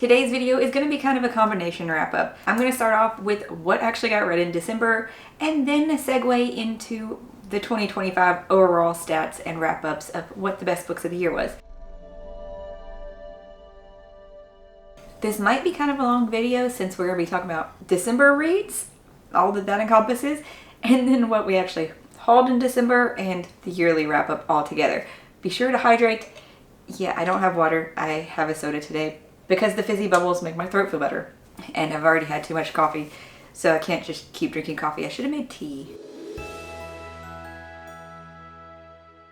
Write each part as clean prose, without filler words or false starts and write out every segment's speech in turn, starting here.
Today's video is going to be kind of a combination wrap up. I'm going to start off with what actually got read in December and then segue into the 2025 overall stats and wrap ups of what the best books of the year was. This might be kind of a long video since we're going to be talking about December reads, all that encompasses, and then what we actually hauled in December and the yearly wrap up all together. Be sure to hydrate. Yeah, I don't have water. I have a soda today because the fizzy bubbles make my throat feel better. And I've already had too much coffee, so I can't just keep drinking coffee. I should have made tea.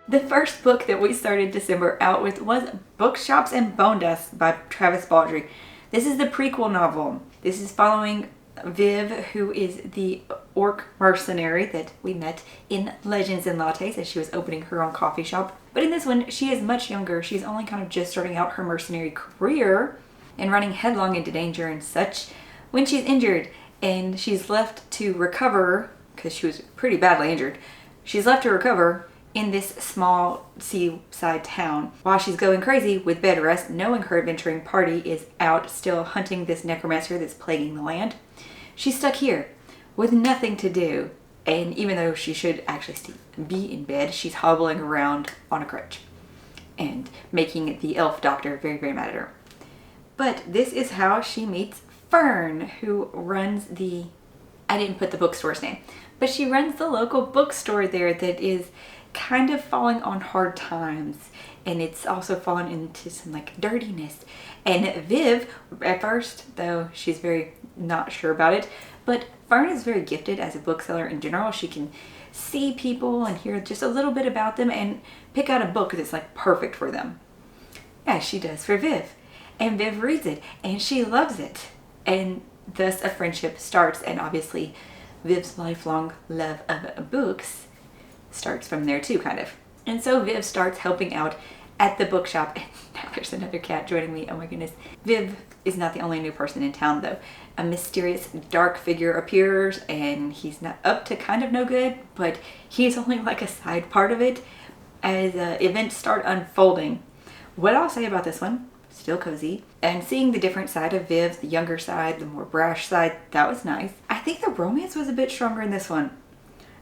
The first book that we started December out with was Bookshops and Bone Dust by Travis Baldree. This is the prequel novel. This is following Viv, who is the orc mercenary that we met in Legends and Lattes as she was opening her own coffee shop. But in this one, she is much younger. She's only kind of just starting out her mercenary career and running headlong into danger and such when she's injured, and she's left to recover because she was pretty badly injured. She's left to recover in this small seaside town while she's going crazy with bed rest, knowing her adventuring party is out still hunting this necromancer that's plaguing the land. She's stuck here with nothing to do, and even though she should actually be in bed, she's hobbling around on a crutch and making the elf doctor very, very mad at her. But this is how she meets Fern, who runs I didn't put the bookstore's name, but she runs the local bookstore there that is kind of falling on hard times, and it's also fallen into some dirtiness. And Viv, at first, though she's very not sure about it, but Fern is very gifted as a bookseller in general. She can see people and hear just a little bit about them and pick out a book that's perfect for them, as she does for Viv. And Viv reads it and she loves it, and thus a friendship starts. And obviously Viv's lifelong love of books starts from there too, kind of. And so Viv starts helping out at the bookshop. And now there's another cat joining me. Oh my goodness. Viv is not the only new person in town though. A mysterious dark figure appears, and he's not up to kind of no good, but he's only a side part of it as events start unfolding. What I'll say about this one, still cozy, and seeing the different side of Viv, the younger side, the more brash side, that was nice. I think the romance was a bit stronger in this one.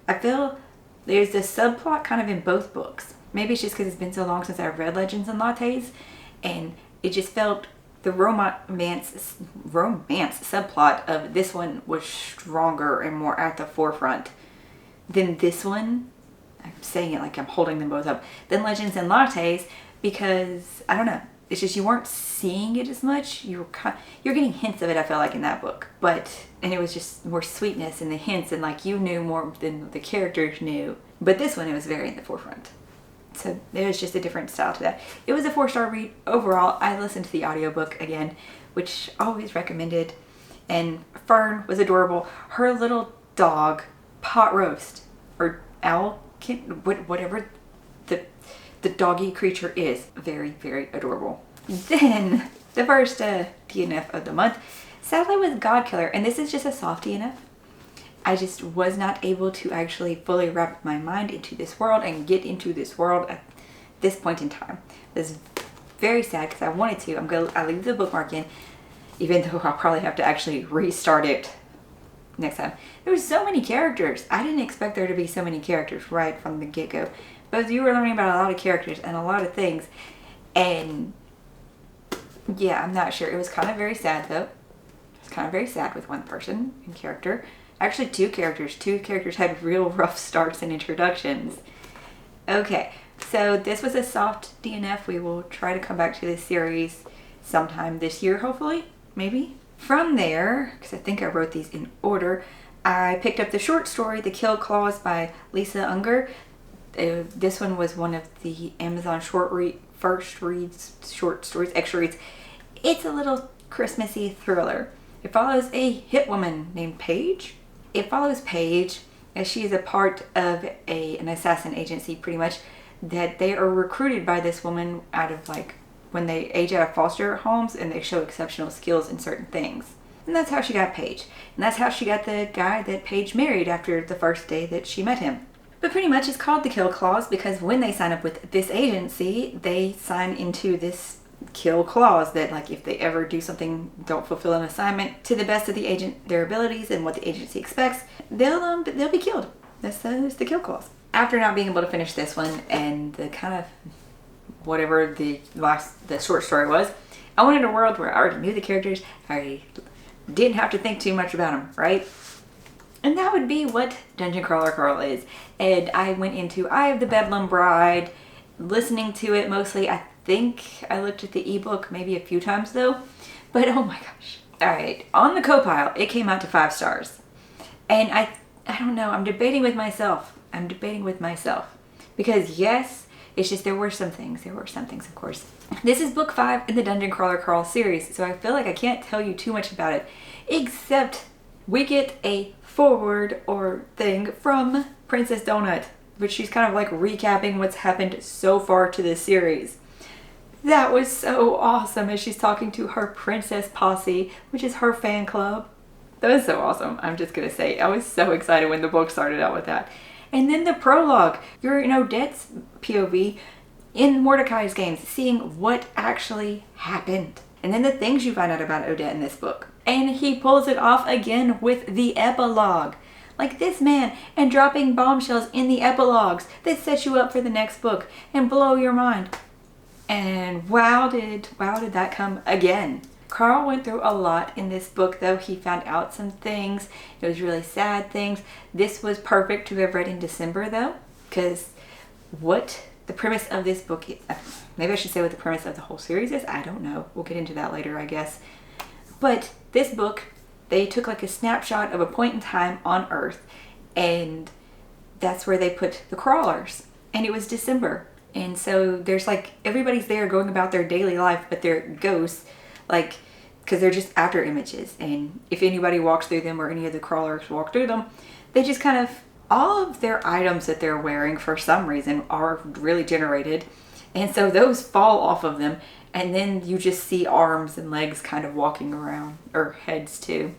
I feel there's this subplot kind of in both books. Maybe it's just because it's been so long since I've read Legends and Lattes, and it just felt the romance subplot of this one was stronger and more at the forefront than this one. I'm saying it like I'm holding them both up. Than Legends and Lattes, because I don't know. It's just you weren't seeing it as much. You're getting hints of it, I feel like, in that book. And it was just more sweetness in the hints, and you knew more than the characters knew. But this one, it was very in the forefront. So there was just a different style to that. It was a 4-star read overall. I listened to the audiobook again, which always recommended. And Fern was adorable. Her little dog, Pot Roast, or Owl, whatever the doggy creature is, very, very adorable. Then the first DNF of the month sadly was Godkiller, and this is just a soft DNF. I just was not able to actually fully wrap my mind into this world and get into this world at this point in time. This is very sad because I wanted to. I'll leave the bookmark in, even though I'll probably have to actually restart it next time. There were so many characters. I didn't expect there to be so many characters right from the get-go. But you were learning about a lot of characters and a lot of things. And yeah, I'm not sure. It was kind of very sad though. It was kind of very sad with one person in character. Actually, two characters. Two characters had real rough starts and introductions. Okay, so this was a soft DNF. We will try to come back to this series sometime this year, hopefully. Maybe. From there, because I think I wrote these in order, I picked up the short story, The Kill Clause by Lisa Unger. This one was one of the Amazon first reads, short stories, extra reads. It's a little Christmassy thriller. It follows a hit woman named Paige. It follows Paige as she is a part of an assassin agency, pretty much, that they are recruited by this woman out of when they age out of foster homes, and they show exceptional skills in certain things. And that's how she got Paige. And that's how she got the guy that Paige married after the first day that she met him. But pretty much it's called the Kill Clause because when they sign up with this agency, they sign into this kill clause that, like, if they ever do something, don't fulfill an assignment to the best of their abilities and what the agency expects, they'll be killed. That's the kill clause. After not being able to finish this one and the kind of whatever the short story was, I wanted a world where I already knew the characters, I already didn't have to think too much about them, right? And that would be what Dungeon Crawler Carl is. And I went into Eye of the Bedlam Bride, listening to it mostly. I think I looked at the ebook maybe a few times though, but oh my gosh. All right, on the co-pile, it came out to 5 stars. And I don't know, I'm debating with myself. Because yes, it's just there were some things, of course. This is book 5 in the Dungeon Crawler Carl series, so I feel like I can't tell you too much about it, except we get a forward or thing from Princess Donut, which she's kind of like recapping what's happened so far to this series. That was so awesome as she's talking to her princess posse, which is her fan club. That was so awesome. I'm just gonna say, I was so excited when the book started out with that. And then the prologue, you're in Odette's POV in Mordecai's games, seeing what actually happened. And then the things you find out about Odette in this book. And he pulls it off again with the epilogue. Like this man, and dropping bombshells in the epilogues that set you up for the next book and blow your mind. And wow did that come again. Carl went through a lot in this book though. He found out some things. It was really sad things. This was perfect to have read in December though, because what the premise of this book is, maybe I should say what the premise of the whole series is. I don't know. We'll get into that later, I guess. But this book, they took like a snapshot of a point in time on Earth, and that's where they put the crawlers. And it was December. And so there's like, everybody's there going about their daily life, but they're ghosts, like, because they're just after images. And if anybody walks through them or any of the crawlers walk through them, they just kind of, all of their items that they're wearing for some reason are really generated. And so those fall off of them. And then you just see arms and legs kind of walking around, or heads too.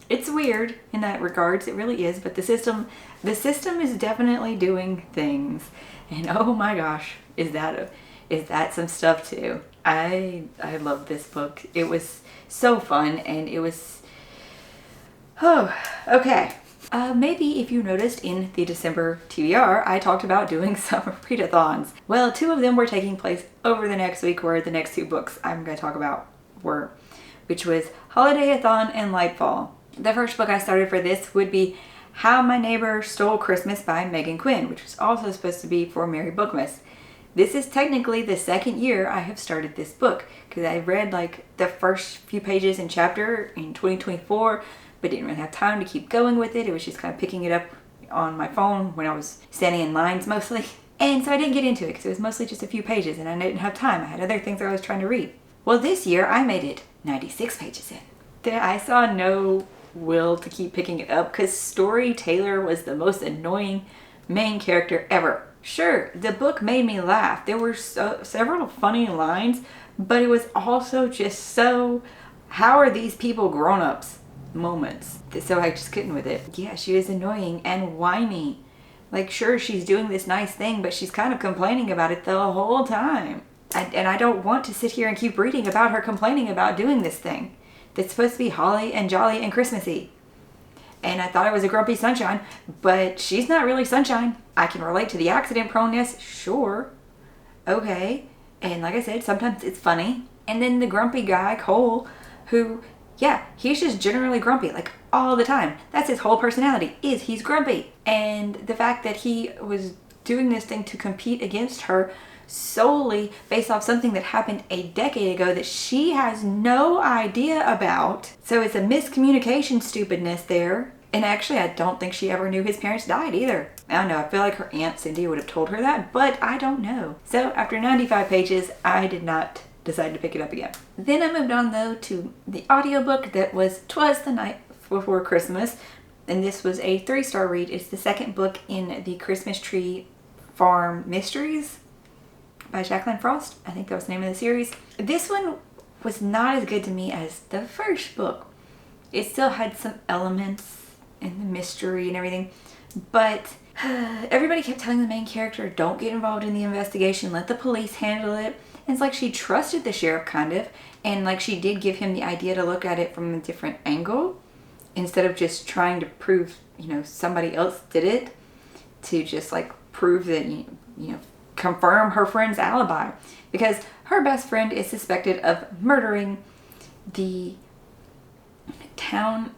It's weird in that regards. It really is. But the system is definitely doing things. And oh my gosh, is that some stuff too. I love this book. It was so fun, and it was, oh, okay. Maybe if you noticed in the December TBR, I talked about doing some readathons. Well, 2 of them were taking place over the next week, where the next 2 books I'm going to talk about were, which was Holiday-a-thon and Lightfall. The first book I started for this would be How My Neighbor Stole Christmas by Megan Quinn, which was also supposed to be for Mary Bookmas. This is technically the 2nd year I have started this book, because I read like the first few pages in chapter in 2024, but didn't really have time to keep going with it. It was just kind of picking it up on my phone when I was standing in lines mostly. And so I didn't get into it because it was mostly just a few pages and I didn't have time. I had other things I was trying to read. Well, this year I made it 96 pages in. I saw no will to keep picking it up because Story Taylor was the most annoying main character ever. Sure, the book made me laugh. There were several funny lines, but it was also just so, how are these people grown-ups moments. So I just couldn't with it. Yeah, she was annoying and whiny. Like, sure, she's doing this nice thing, but she's kind of complaining about it the whole time. And I don't want to sit here and keep reading about her complaining about doing this thing that's supposed to be holly and jolly and Christmassy. And I thought it was a grumpy sunshine, but she's not really sunshine. I can relate to the accident proneness, sure. Okay. And like I said, sometimes it's funny. And then the grumpy guy, Cole, who, yeah, he's just generally grumpy, like all the time. That's his whole personality, is he's grumpy. And the fact that he was doing this thing to compete against her solely based off something that happened a decade ago that she has no idea about. So it's a miscommunication stupidness there. And actually, I don't think she ever knew his parents died either. I don't know, I feel like her Aunt Cindy would have told her that, but I don't know. So after 95 pages, I did not decide to pick it up again. Then I moved on though to the audiobook that was Twas the Night Before Christmas. And this was a 3-star read. It's the second book in the Christmas Tree Farm Mysteries by Jacqueline Frost. I think that was the name of the series. This one was not as good to me as the first book. It still had some elements in the mystery and everything, but Everybody kept telling the main character, don't get involved in the investigation, let the police handle it. And it's like she trusted the sheriff, kind of, and like she did give him the idea to look at it from a different angle instead of just trying to prove, somebody else did it, to just like prove that, confirm her friend's alibi. Because her best friend is suspected of murdering the town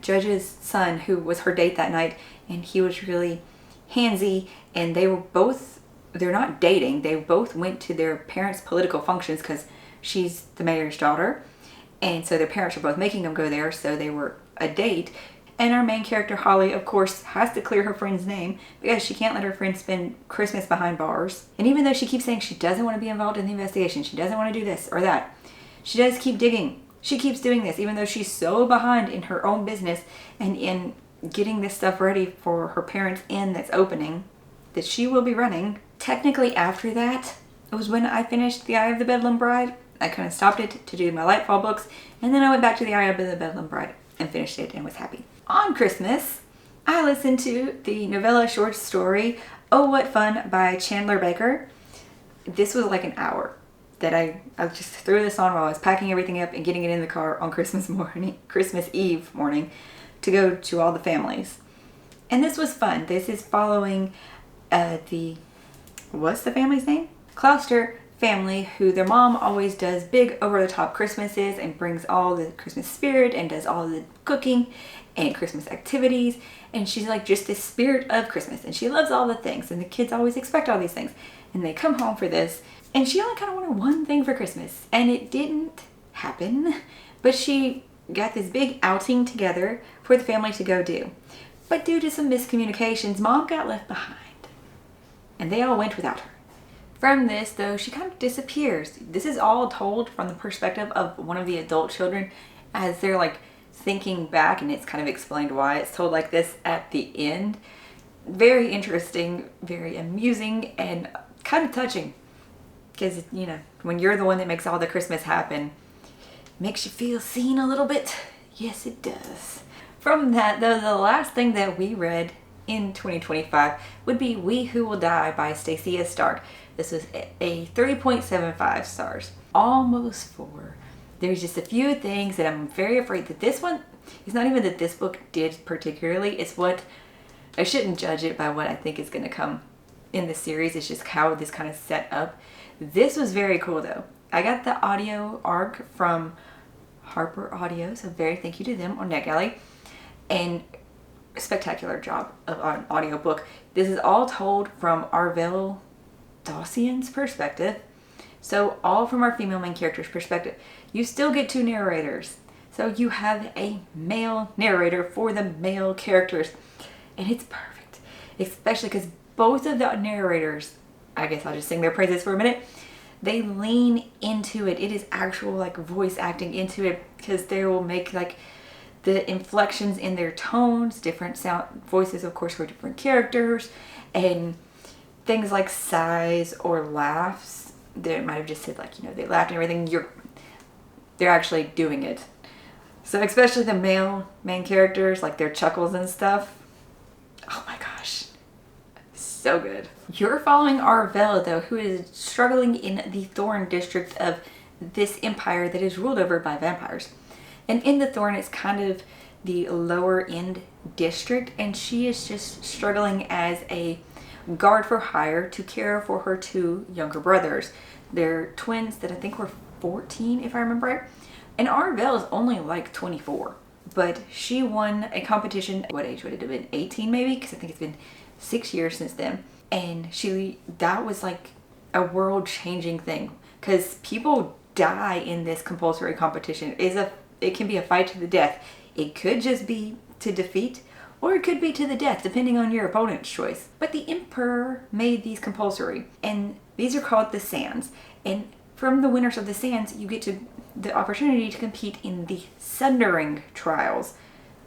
judge's son, who was her date that night, and he was really handsy, and they're not dating, they both went to their parents' political functions because she's the mayor's daughter, and so their parents were both making them go there, so they were a date. And our main character, Holly, of course, has to clear her friend's name because she can't let her friend spend Christmas behind bars. And even though she keeps saying she doesn't want to be involved in the investigation, she doesn't want to do this or that, she does keep digging. She keeps doing this even though she's so behind in her own business and in getting this stuff ready for her parents' inn that's opening, that she will be running. Technically after that, it was when I finished The Eye of the Bedlam Bride. I kind of stopped it to do my Lightfall books, and then I went back to The Eye of the Bedlam Bride and finished it and was happy. On Christmas, I listened to the novella short story, Oh What Fun by Chandler Baker. This was like an hour that I just threw this on while I was packing everything up and getting it in the car on Christmas Eve morning to go to all the families. And this was fun. This is following what's the family's name? Gloucester family, who their mom always does big over-the-top Christmases and brings all the Christmas spirit and does all the cooking and Christmas activities, and she's like just the spirit of Christmas, and she loves all the things, and the kids always expect all these things, and they come home for this, and she only kind of wanted one thing for Christmas, and it didn't happen, but she got this big outing together for the family to go do. But due to some miscommunications, Mom got left behind, and they all went without her. From this, though, she kind of disappears. This is all told from the perspective of one of the adult children as they're like thinking back, and it's kind of explained why it's told like this at the end. Very interesting, very amusing, and kind of touching. Because, when you're the one that makes all the Christmas happen, it makes you feel seen a little bit. Yes, it does. From that, though, the last thing that we read in 2025 would be We Who Will Die by Stacia Stark. This was a 3.75 stars. Almost 4. There's just a few things that I'm very afraid that this one, it's not even that this book did particularly, it's what, I shouldn't judge it by what I think is going to come in the series, it's just how this kind of set up. This was very cool though. I got the audio arc from Harper Audio, so very thank you to them on NetGalley, and a spectacular job of an audiobook. This is all told from Arvel Dawson's perspective, so all from our female main character's perspective. You still get 2 narrators, so you have a male narrator for the male characters, and it's perfect, especially because both of the narrators, I guess I'll just sing their praises for a minute, they lean into it. It is actual like voice acting into it, because they will make like the inflections in their tones, different sound voices of course for different characters, and things like sighs or laughs. They might have just said like, they laughed and everything. They're actually doing it. So especially the male main characters, like their chuckles and stuff. Oh my gosh. So good. You're following Arvel though, who is struggling in the Thorn district of this empire that is ruled over by vampires. And in the Thorn, it's kind of the lower end district, and she is just struggling as a guard for hire to care for her 2 younger brothers. They're twins that I think were 14 if I remember right. And Arvel is only like 24, but she won a competition. What age would it have been? 18 maybe? Because I think it's been 6 years since then. And that was like a world changing thing, because people die in this compulsory competition. It can be a fight to the death. It could just be to defeat, or it could be to the death, depending on your opponent's choice. But the Emperor made these compulsory, and these are called the Sands. And from the winners of the Sands, you get the opportunity to compete in the Sundering Trials,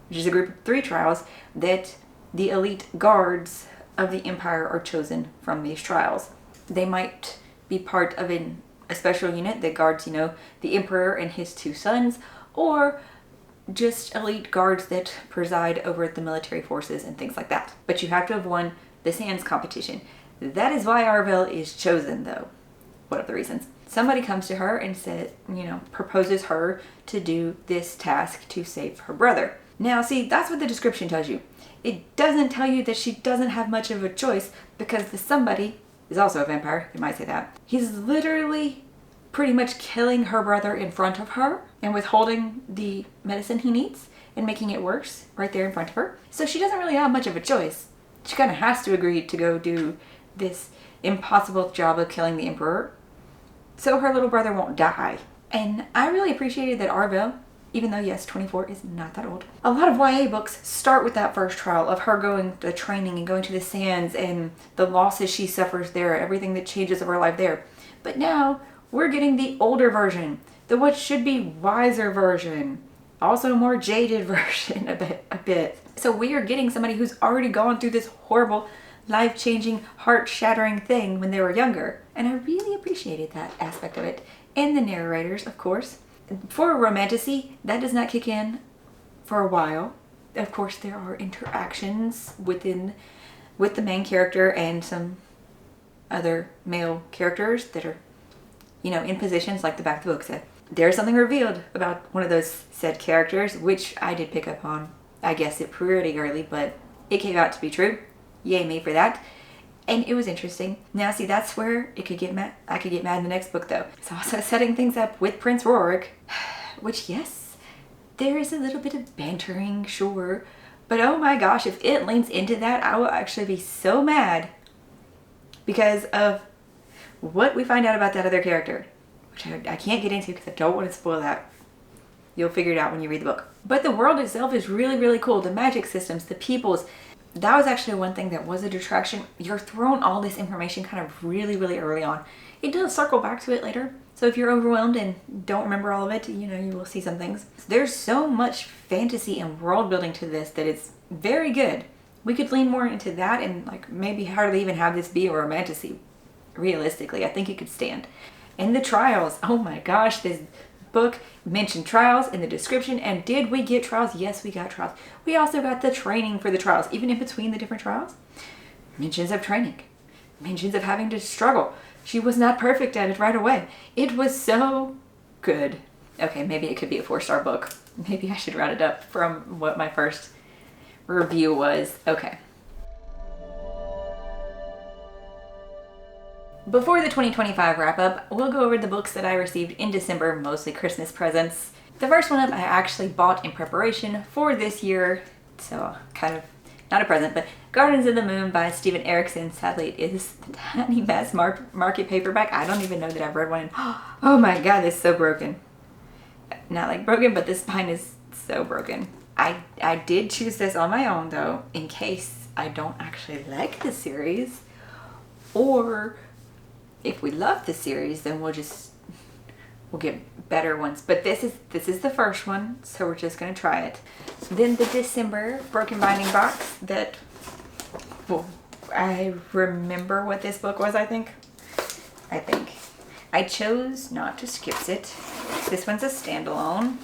which is a group of 3 trials that the elite guards of the Empire are chosen from these trials. They might be part of a special unit that guards, the Emperor and his 2 sons, or just elite guards that preside over the military forces and things like that. But you have to have won the Sands competition. That is why Arvel is chosen, though. One of the reasons. Somebody comes to her and says, proposes her to do this task to save her brother. Now, see, that's what the description tells you. It doesn't tell you that she doesn't have much of a choice, because the somebody is also a vampire, you might say that. He's literally pretty much killing her brother in front of her and withholding the medicine he needs and making it worse right there in front of her. So she doesn't really have much of a choice. She kind of has to agree to go do this impossible job of killing the emperor so her little brother won't die. And I really appreciated that Arvel, even though yes, 24 is not that old. A lot of YA books start with that first trial of her going to training and going to the Sands and the losses she suffers there, everything that changes of her life there. But now we're getting the older version, the what should be wiser version, also more jaded version a bit. So we are getting somebody who's already gone through this horrible, life-changing, heart-shattering thing when they were younger. And I really appreciated that aspect of it. And the narrators, of course. For romanticy, that does not kick in for a while. Of course, there are interactions with the main character and some other male characters that are, in positions like the back of the book said. There's something revealed about one of those said characters, which I did pick up on. I guess it pretty early, but it came out to be true. Yay me for that. And it was interesting. Now see, that's where it could get mad. I could get mad in the next book though. It's also setting things up with Prince Rorik, which yes, there is a little bit of bantering, sure. But oh my gosh, if it leans into that, I will actually be so mad because of what we find out about that other character, which I can't get into because I don't want to spoil that. You'll figure it out when you read the book. But the world itself is really, really cool. The magic systems, the peoples. That was actually one thing that was a detraction. You're thrown all this information kind of really, really early on. It does circle back to it later. So if you're overwhelmed and don't remember all of it, you will see some things. There's so much fantasy and world building to this that it's very good. We could lean more into that and maybe hardly even have this be a romantasy. Realistically, I think it could stand. And the trials. Oh my gosh, this book mentioned trials in the description. And did we get trials? Yes, we got trials. We also got the training for the trials. Even in between the different trials, mentions of training, mentions of having to struggle. She was not perfect at it right away. It was so good. Okay, maybe it could be a 4-star book. Maybe I should round it up from what my first review was. Okay. Before the 2025 wrap up, we'll go over the books that I received in December, mostly Christmas presents. The first one up I actually bought in preparation for this year, so kind of not a present, but Gardens of the Moon by Steven Erikson. Sadly, it is the tiny mass market paperback. I don't even know that I've read one. Oh my god, it's so broken. Not broken, but the spine is so broken. I did choose this on my own though, in case I don't actually like the series, or if we love the series, then we'll get better ones. But this is the first one, so we're just gonna try it. Then the December Broken Binding box that, well, I remember what this book was, I think. I chose not to skip it. This one's a standalone.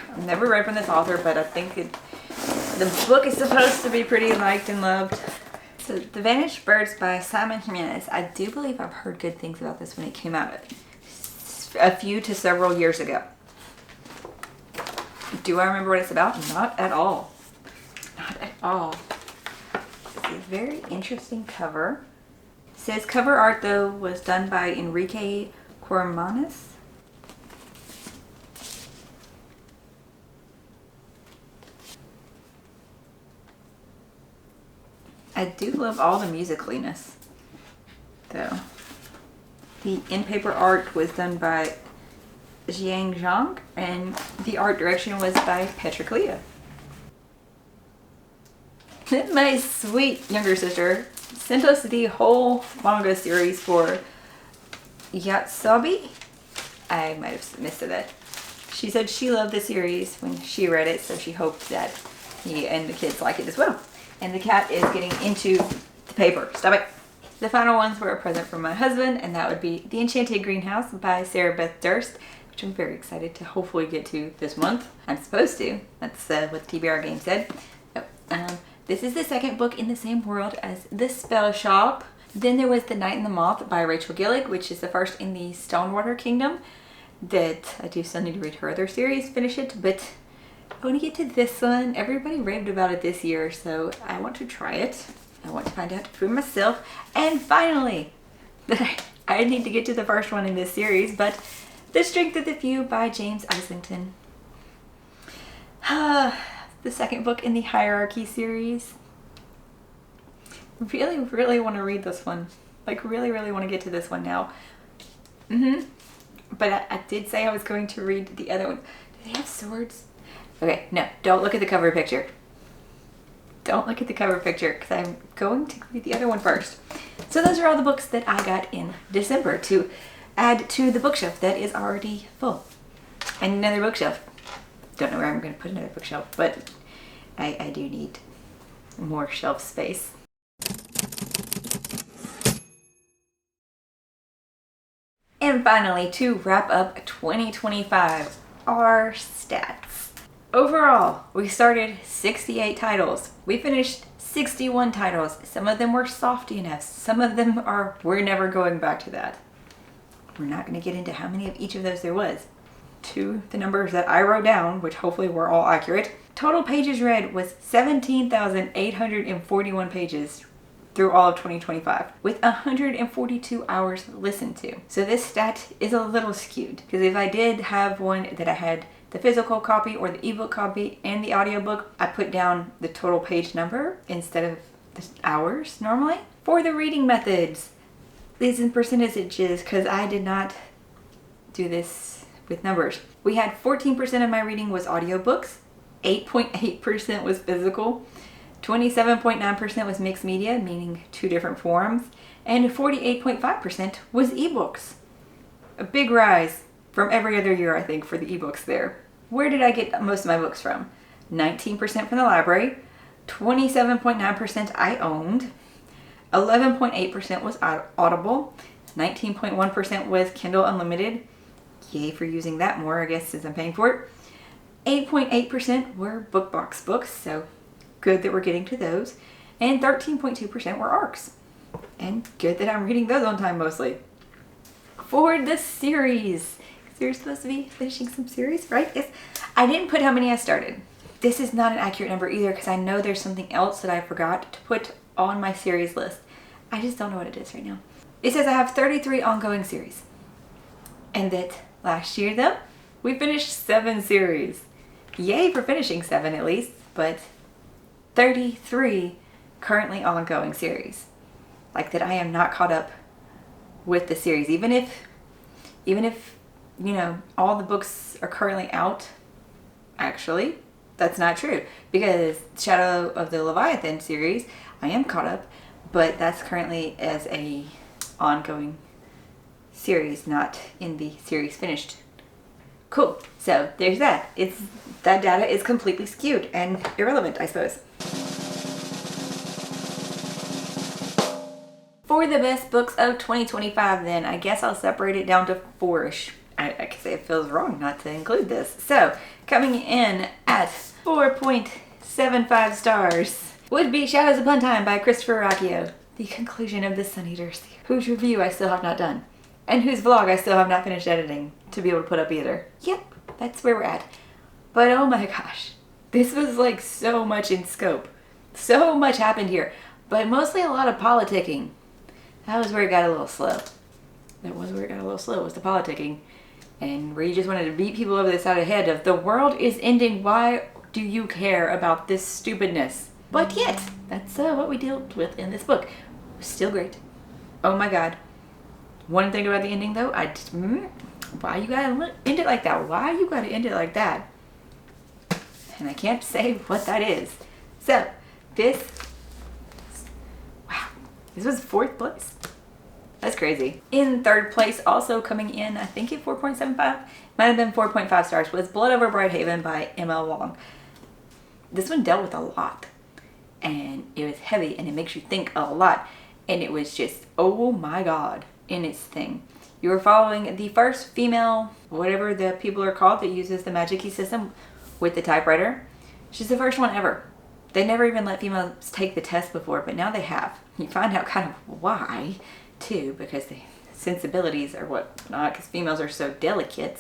I've never read from this author, but I think the book is supposed to be pretty liked and loved. So, The Vanished Birds by Simon Jimenez. I do believe I've heard good things about this when it came out a few to several years ago. Do I remember what it's about? Not at all. Not at all. It's a very interesting cover. It says cover art, though, was done by Enrique Cormanes. I do love all the musicaliness, though. The in-paper art was done by Jiang Zhang, and the art direction was by Petra Clea. My sweet younger sister sent us the whole manga series for Yatsobi. I might have missed that. She said she loved the series when she read it, so she hoped that me and the kids like it as well. And the cat is getting into the paper. Stop it. The final ones were a present from my husband, and that would be The Enchanted Greenhouse by Sarah Beth Durst, which which I'm very excited to hopefully get to this month. I'm supposed to. That's what the TBR game said. Oh, this is the second book in the same world as The Spell Shop. Then there was The Night and the Moth by Rachel Gillick, which is the first in the Stonewater Kingdom. That I do still need to read her other series, finish it, but I want to get to this one. Everybody raved about it this year, so I want to try it. I want to find out for myself. And finally, I need to get to the first one in this series, but The Strength of the Few by James Islington. The second book in the Hierarchy series. Really, really want to read this one. Like, really, really want to get to this one now. But I did say I was going to read the other one. Do they have swords? Okay, no, don't look at the cover picture. Don't look at the cover picture because I'm going to read the other one first. So those are all the books that I got in December to add to the bookshelf that is already full. And another bookshelf. Don't know where I'm going to put another bookshelf, but I do need more shelf space. And finally, to wrap up 2025, our stats. Overall, we started 68 titles. We finished 61 titles. Some of them were softy enough. Some of them are, we're never going back to that. We're not going to get into how many of each of those there was. To the numbers that I wrote down, which hopefully were all accurate. Total pages read was 17,841 pages through all of 2025 with 142 hours listened to. So this stat is a little skewed because if I did have one that I had the physical copy or the ebook copy and the audiobook, I put down the total page number instead of the hours normally. For the reading methods, these in percentages because I did not do this with numbers. We had 14% of my reading was audiobooks, 8.8% was physical, 27.9% was mixed media, meaning 2 different forms, and 48.5% was ebooks. A big rise from every other year, I think, for the ebooks there. Where did I get most of my books from? 19% from the library, 27.9% I owned, 11.8% was Audible, 19.1% was Kindle Unlimited. Yay for using that more, I guess, since I'm paying for it. 8.8% were BookBox books, so good that we're getting to those. And 13.2% were ARCs. And good that I'm reading those on time mostly. For the series, you're supposed to be finishing some series, right? Yes. I didn't put how many I started. This is not an accurate number either because I know there's something else that I forgot to put on my series list. I just don't know what it is right now. It says I have 33 ongoing series. And that last year though, we finished 7 series. Yay for finishing 7 at least, but 33 currently ongoing series. Like that I am not caught up with the series. Even if, you know, all the books are currently out, actually, that's not true. Because Shadow of the Leviathan series, I am caught up, but that's currently as a ongoing series, not in the series finished. Cool. So there's that. That data is completely skewed and irrelevant, I suppose. For the best books of 2025 then, I guess I'll separate it down to 4-ish. I can say it feels wrong not to include this. So, coming in at 4.75 stars would be Shadows Upon Time by Christopher Racchio, the conclusion of the Sun Eaters, whose review I still have not done, and whose vlog I still have not finished editing to be able to put up either. Yep, that's where we're at. But oh my gosh, this was like so much in scope. So much happened here, but mostly a lot of politicking. That was where it got a little slow. Was the politicking. And where you just wanted to beat people over the side of the head of the world is ending, why do you care about this stupidness? But yet, that's what we dealt with in this book. Still great. Oh my god. One thing about the ending though, why you gotta end it like that? Why you gotta end it like that? And I can't say what that is. So, this was 4th place. That's crazy. In 3rd place, also coming in, I think at 4.75, might have been 4.5 stars, was Blood Over Brighthaven by M.L. Long. This one dealt with a lot. And it was heavy and it makes you think a lot. And it was just, oh my god, in its thing. You are following the first female, whatever the people are called, that uses the magic key system with the typewriter. She's the first one ever. They never even let females take the test before, but now they have. You find out kind of why, too, because the sensibilities are whatnot, because females are so delicate.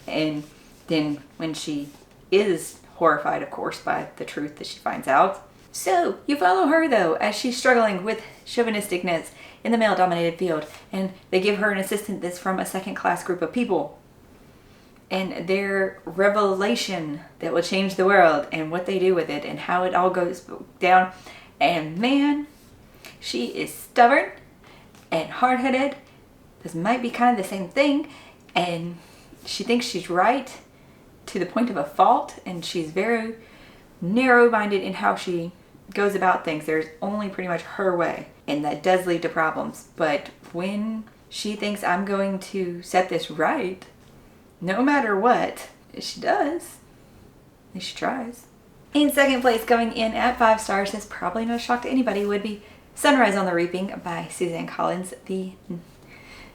And then when she is horrified, of course, by the truth that she finds out. So you follow her, though, as she's struggling with chauvinisticness in the male-dominated field, and they give her an assistant that's from a second-class group of people. And their revelation that will change the world, and what they do with it, and how it all goes down. And man, she is stubborn and hard-headed. This might be kind of the same thing, and she thinks she's right to the point of a fault, and she's very narrow-minded in how she goes about things. There's only pretty much her way, and that does lead to problems. But when she thinks, I'm going to set this right, no matter what, she does. At least she tries. In second place, going in at 5 stars, that's probably no shock to anybody, would be Sunrise on the Reaping by Suzanne Collins, the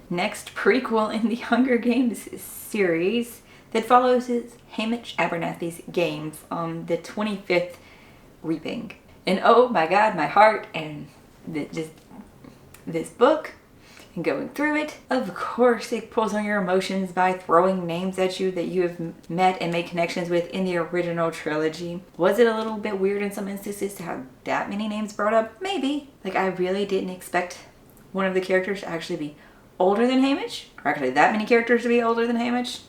next prequel in the Hunger Games series that follows Hamish Abernathy's games on the 25th Reaping. And oh my God, my heart, and just this book and going through it, of course it pulls on your emotions by throwing names at you that you have met and made connections with in the original trilogy. Was it a little bit weird in some instances to have that many names brought up? Maybe. Like, I really didn't expect one of the characters to actually be older than Hamish, or actually that many characters to be older than Hamish.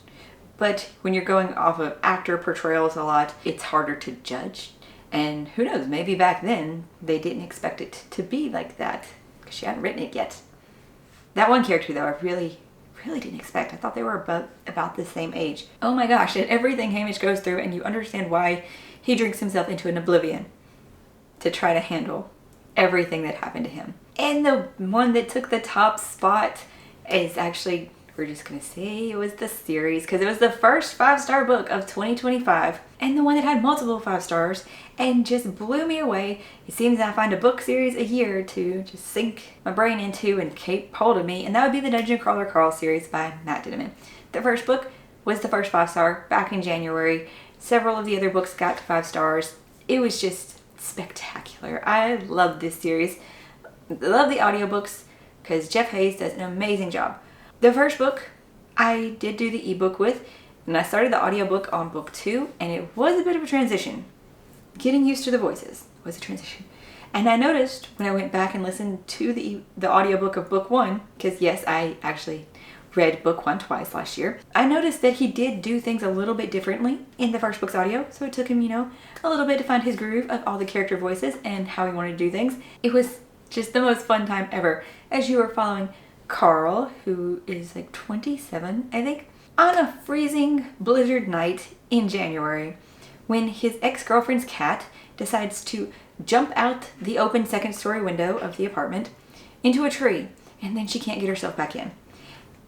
But when you're going off of actor portrayals a lot, it's harder to judge. And who knows, maybe back then they didn't expect it to be like that because she hadn't written it yet. That one character, though, I really didn't expect. I thought they were about the same age. Oh my gosh, and everything Hamish goes through, and you understand why he drinks himself into an oblivion to try to handle everything that happened to him. And the one that took the top spot is actually, we're just going to say it was the series, because it was the first 5-star book of 2025, and the one that had multiple 5 stars and just blew me away. It seems that I find a book series a year to just sink my brain into and keep hold of me, and that would be the Dungeon Crawler Carl series by Matt Dineman. The first book was the first 5-star back in January. Several of the other books got to 5 stars. It was just spectacular. I love this series. I love the audiobooks because Jeff Hayes does an amazing job. The first book I did do the ebook with, and I started the audiobook on book 2, and it was a bit of a transition. Getting used to the voices was a transition. And I noticed when I went back and listened to the audiobook of book 1, because yes, I actually read book 1 twice last year, I noticed that he did do things a little bit differently in the first book's audio. So it took him, a little bit to find his groove of all the character voices and how he wanted to do things. It was just the most fun time ever as you were following Carl, who is like 27, I think, on a freezing blizzard night in January when his ex-girlfriend's cat decides to jump out the open second-story window of the apartment into a tree, and then she can't get herself back in.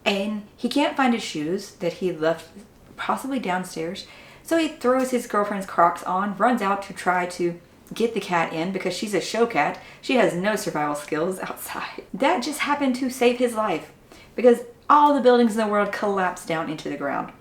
And he can't find his shoes that he left possibly downstairs, so he throws his girlfriend's Crocs on, runs out to try to get the cat in because she's a show cat. She has no survival skills outside. That just happened to save his life because all the buildings in the world collapse down into the ground.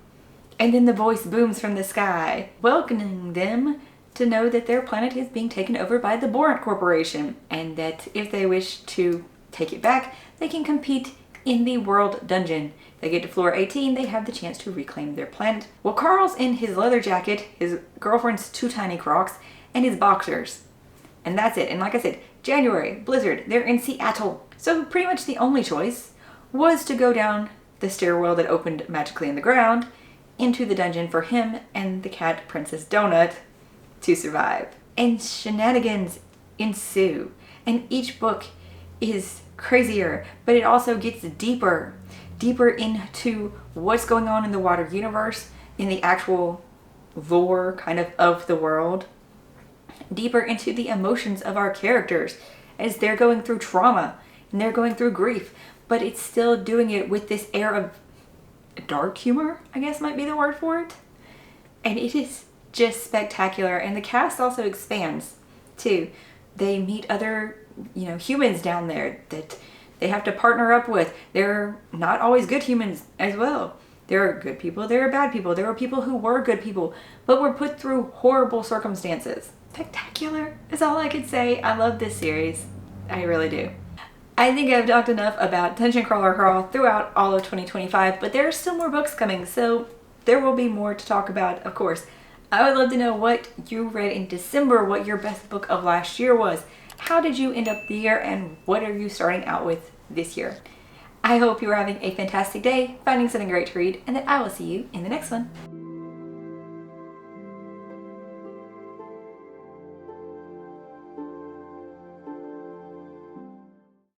And then the voice booms from the sky, welcoming them to know that their planet is being taken over by the Borant Corporation, and that if they wish to take it back, they can compete in the World Dungeon. If they get to floor 18, they have the chance to reclaim their planet. Well, Carl's in his leather jacket, his girlfriend's 2 tiny Crocs, and his boxers. And that's it. And like I said, January, blizzard, they're in Seattle. So pretty much the only choice was to go down the stairwell that opened magically in the ground into the dungeon for him and the cat Princess Donut to survive. And shenanigans ensue. And each book is crazier, but it also gets deeper into what's going on in the water universe, in the actual lore kind of the world, deeper into the emotions of our characters as they're going through trauma and they're going through grief, but it's still doing it with this air of dark humor, I guess might be the word for it. And it is just spectacular. And the cast also expands too. They meet other, humans down there that they have to partner up with. They're not always good humans as well. There are good people, there are bad people, there are people who were good people, but were put through horrible circumstances. Spectacular is all I could say. I love this series. I really do. I think I've talked enough about Dungeon Crawler Crawl throughout all of 2025, but there are still more books coming, so there will be more to talk about, of course. I would love to know what you read in December, what your best book of last year was. How did you end up the year, and what are you starting out with this year? I hope you are having a fantastic day, finding something great to read, and that I will see you in the next one.